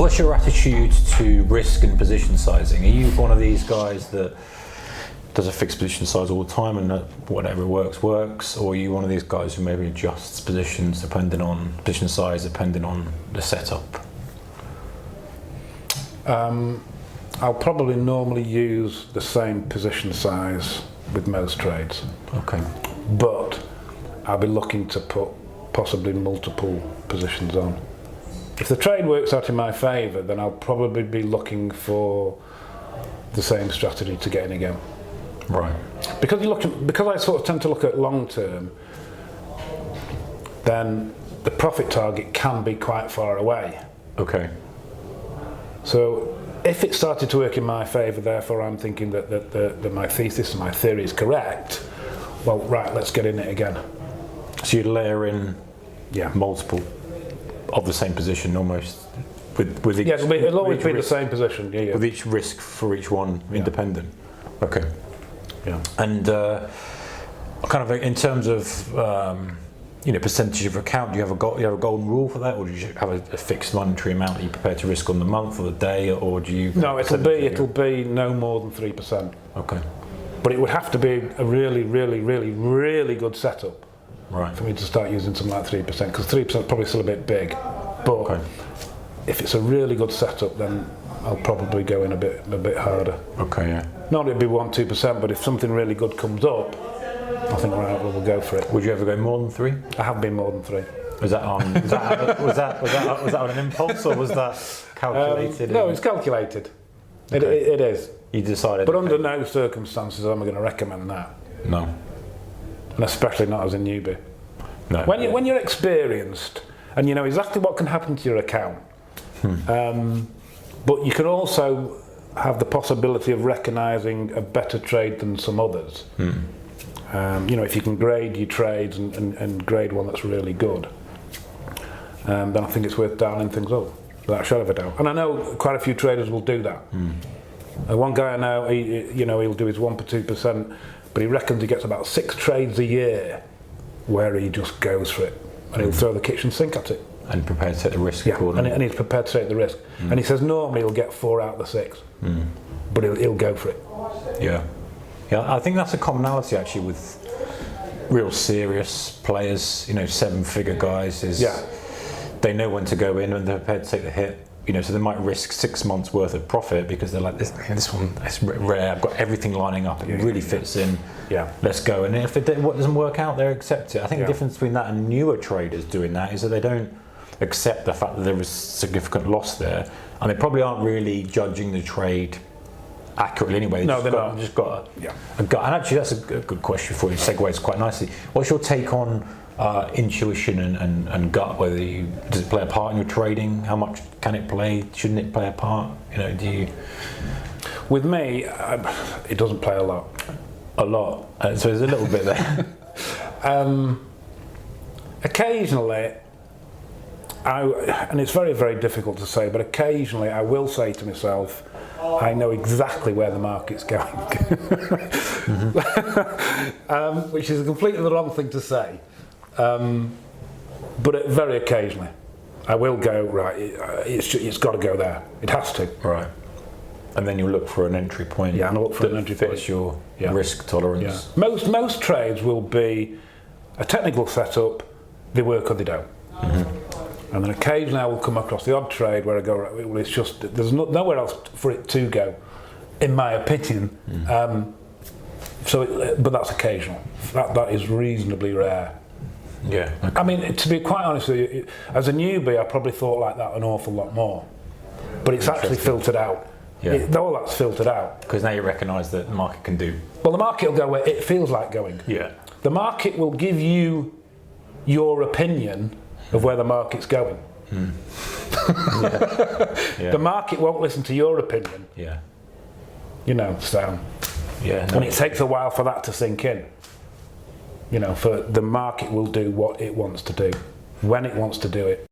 What's your attitude to risk and position sizing? Are you one of these guys that does a fixed position size all the time and that whatever works, or are you one of these guys who maybe adjusts positions depending on position size, depending on the setup? I'll probably normally use the same position size with most trades. Okay. But I'll be looking to put possibly multiple positions on. If the trade works out in my favour, then I'll probably be looking for the same strategy to get in again. Right. Because I sort of tend to look at long term, then the profit target can be quite far away. Okay. So if it started to work in my favour, therefore I'm thinking that my thesis and my theory is correct, well, right, let's get in it again. So you'd layer in multiple of the same position almost with each... Yeah, it'll always be the same position. Yeah. With each risk for each one independent. Okay. Yeah. And kind of in terms of percentage of account, do you have a golden rule for that, or do you have a fixed monetary amount that you prepare to risk on the month or the day, or do you? No, it'll be no more than 3%. Okay. But it would have to be a really, really, really, really good setup, right, for me to start using something like 3%, because 3% is probably still a bit big. But if it's a really good setup, then I'll probably go in a bit harder. Okay, yeah. Not it'd be 1-2%, but if something really good comes up, I think right, we'll go for it. Would you ever go more than 3? I have been more than 3. Was that on? Was that on an impulse, or was that calculated? No, it's calculated. Okay. It is. You decided. But under no circumstances am I going to recommend that. No. And especially not as a newbie. No. When you're experienced and you know exactly what can happen to your account, but you can also have the possibility of recognising a better trade than some others. If you can grade your trades and grade one that's really good, then I think it's worth dialing things up, without a shadow of a doubt. And I know quite a few traders will do that. One guy I know, he'll do his 1% or 2%, but he reckons he gets about 6 trades a year where he just goes for it, and he'll throw the kitchen sink at it. And prepared to take the risk. Yeah, and he's prepared to take the risk. And he says normally he'll get 4 out of the 6, but he'll go for it. Yeah. Yeah, I think that's a commonality actually with real serious players, 7-figure guys, is they know when to go in and they're prepared to take the hit. So they might risk 6 months worth of profit because they're like, this one is rare, I've got everything lining up, it really fits in, let's go. And if it doesn't work out, they accept it. I think the difference between that and newer traders doing that is that they don't accept the fact that there was significant loss there, and they probably aren't really judging the trade accurately anyway. No, they're not. Just got a gut. And actually, that's a good question for you. Segues quite nicely. What's your take on intuition and gut? Does it play a part in your trading? How much can it play? Shouldn't it play a part? Do you? With me, it doesn't play a lot. A lot. So there's a little bit there. Occasionally, and it's very, very difficult to say, but occasionally I will say to myself, I know exactly where the market's going. Which is completely the wrong thing to say. But very occasionally, I will go, right, it's got to go there. It has to. Right. And then you look for an entry point. Yeah, and I'll look for an entry point. Fits your risk tolerance. Yeah. Most trades will be a technical setup, they work or they don't. And then occasionally I will come across the odd trade where I go, right, well, it's just, there's nowhere else for it to go, in my opinion. But that's occasional. That is reasonably rare. Yeah. Okay. I mean, to be quite honest with you, as a newbie, I probably thought like that an awful lot more. But it's actually filtered out. All that's filtered out. Because now you recognise that the market can do. Well, the market will go where it feels like going. Yeah. The market will give you your opinion of where the market's going. The market won't listen to your opinion. Yeah. So. Yeah. And it takes a while for that to sink in. For the market will do what it wants to do, when it wants to do it.